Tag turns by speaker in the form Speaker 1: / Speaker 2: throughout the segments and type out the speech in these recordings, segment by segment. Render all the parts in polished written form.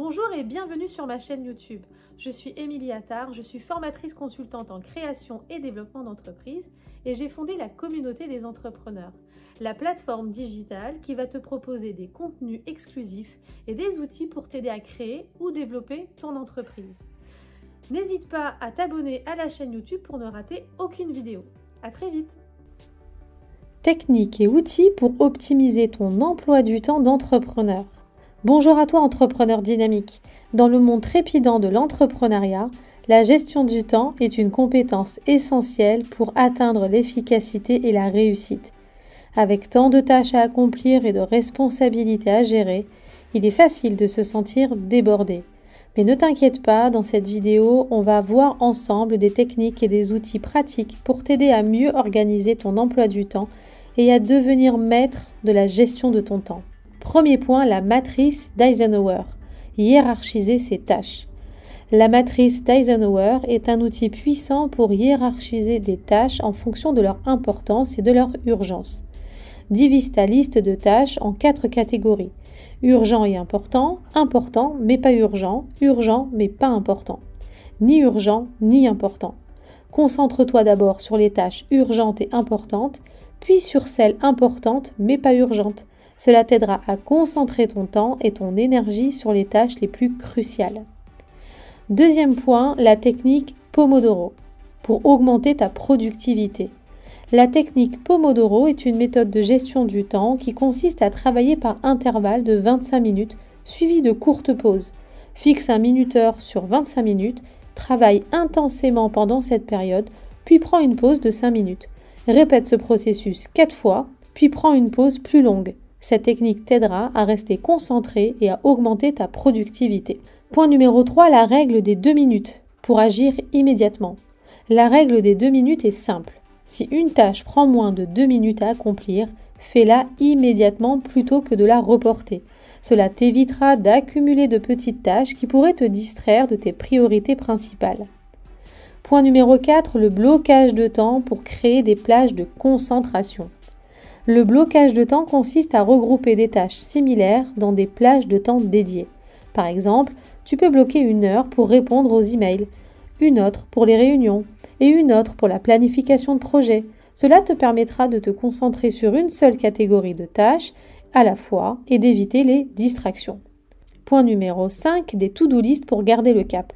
Speaker 1: Bonjour et bienvenue sur ma chaîne YouTube. Je suis Émilie Attard, je suis formatrice consultante en création et développement d'entreprise et j'ai fondé la communauté des entrepreneurs, la plateforme digitale qui va te proposer des contenus exclusifs et des outils pour t'aider à créer ou développer ton entreprise. N'hésite pas à t'abonner à la chaîne YouTube pour ne rater aucune vidéo. À très vite!
Speaker 2: Techniques et outils pour optimiser ton emploi du temps d'entrepreneur. Bonjour à toi entrepreneur dynamique. Dans le monde trépidant de l'entrepreneuriat, la gestion du temps est une compétence essentielle pour atteindre l'efficacité et la réussite. Avec tant de tâches à accomplir et de responsabilités à gérer, il est facile de se sentir débordé. Mais ne t'inquiète pas, dans cette vidéo, on va voir ensemble des techniques et des outils pratiques pour t'aider à mieux organiser ton emploi du temps et à devenir maître de la gestion de ton temps. Premier point, la matrice d'Eisenhower. Hiérarchiser ses tâches. La matrice d'Eisenhower est un outil puissant pour hiérarchiser des tâches en fonction de leur importance et de leur urgence. Divise ta liste de tâches en 4 catégories. Urgent et important, important mais pas urgent, urgent mais pas important. Ni urgent ni important. Concentre-toi d'abord sur les tâches urgentes et importantes, puis sur celles importantes mais pas urgentes. Cela t'aidera à concentrer ton temps et ton énergie sur les tâches les plus cruciales. Deuxième point, la technique Pomodoro, pour augmenter ta productivité. La technique Pomodoro est une méthode de gestion du temps qui consiste à travailler par intervalle de 25 minutes, suivi de courtes pauses. Fixe un minuteur sur 25 minutes, travaille intensément pendant cette période, puis prends une pause de 5 minutes. Répète ce processus 4 fois, puis prends une pause plus longue. Cette technique t'aidera à rester concentré et à augmenter ta productivité. Point numéro 3, la règle des 2 minutes, pour agir immédiatement. La règle des 2 minutes est simple. Si une tâche prend moins de 2 minutes à accomplir, fais-la immédiatement plutôt que de la reporter. Cela t'évitera d'accumuler de petites tâches qui pourraient te distraire de tes priorités principales. Point numéro 4, le blocage de temps pour créer des plages de concentration. Le blocage de temps consiste à regrouper des tâches similaires dans des plages de temps dédiées. Par exemple, tu peux bloquer 1 heure pour répondre aux emails, une autre pour les réunions et une autre pour la planification de projet. Cela te permettra de te concentrer sur une seule catégorie de tâches à la fois et d'éviter les distractions. Point numéro 5, des to-do list pour garder le cap.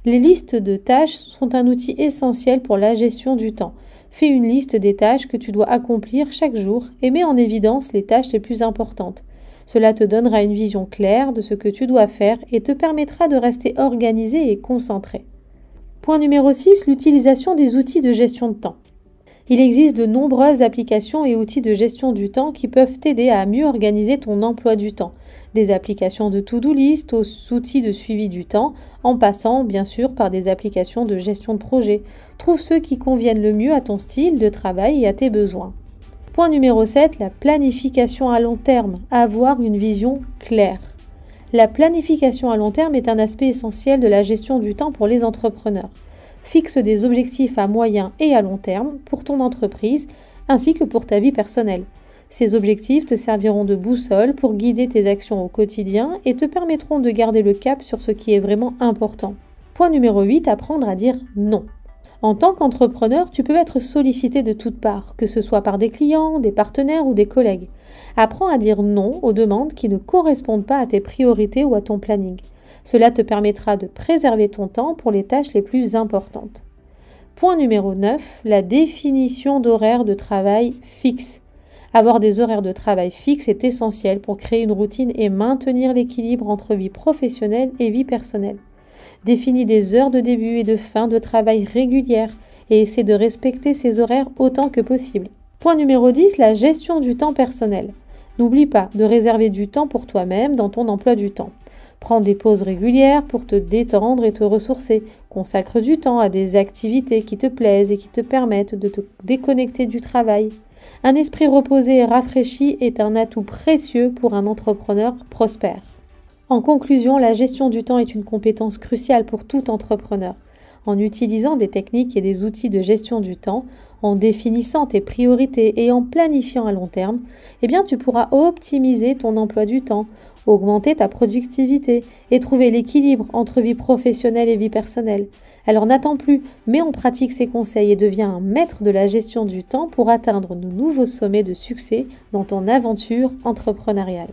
Speaker 2: Les listes de tâches sont un outil essentiel pour la gestion du temps. Fais une liste des tâches que tu dois accomplir chaque jour et mets en évidence les tâches les plus importantes. Cela te donnera une vision claire de ce que tu dois faire et te permettra de rester organisé et concentré. Point numéro 6, l'utilisation des outils de gestion de temps. Il existe de nombreuses applications et outils de gestion du temps qui peuvent t'aider à mieux organiser ton emploi du temps. Des applications de to-do list aux outils de suivi du temps, en passant bien sûr par des applications de gestion de projet. Trouve ceux qui conviennent le mieux à ton style de travail et à tes besoins. Point numéro 7, la planification à long terme. Avoir une vision claire. La planification à long terme est un aspect essentiel de la gestion du temps pour les entrepreneurs. Fixe des objectifs à moyen et à long terme pour ton entreprise ainsi que pour ta vie personnelle. Ces objectifs te serviront de boussole pour guider tes actions au quotidien et te permettront de garder le cap sur ce qui est vraiment important. Point numéro 8, apprendre à dire non. En tant qu'entrepreneur, tu peux être sollicité de toutes parts, que ce soit par des clients, des partenaires ou des collègues. Apprends à dire non aux demandes qui ne correspondent pas à tes priorités ou à ton planning. Cela te permettra de préserver ton temps pour les tâches les plus importantes. Point numéro 9, la définition d'horaires de travail fixe. Avoir des horaires de travail fixes est essentiel pour créer une routine et maintenir l'équilibre entre vie professionnelle et vie personnelle. Définis des heures de début et de fin de travail régulières et essaie de respecter ces horaires autant que possible. Point numéro 10, la gestion du temps personnel. N'oublie pas de réserver du temps pour toi-même dans ton emploi du temps. Prends des pauses régulières pour te détendre et te ressourcer. Consacre du temps à des activités qui te plaisent et qui te permettent de te déconnecter du travail. Un esprit reposé et rafraîchi est un atout précieux pour un entrepreneur prospère. En conclusion, la gestion du temps est une compétence cruciale pour tout entrepreneur. En utilisant des techniques et des outils de gestion du temps, en définissant tes priorités et en planifiant à long terme, eh bien tu pourras optimiser ton emploi du temps, augmenter ta productivité et trouver l'équilibre entre vie professionnelle et vie personnelle. Alors n'attends plus, mets en pratique ces conseils et deviens un maître de la gestion du temps pour atteindre de nouveaux sommets de succès dans ton aventure entrepreneuriale.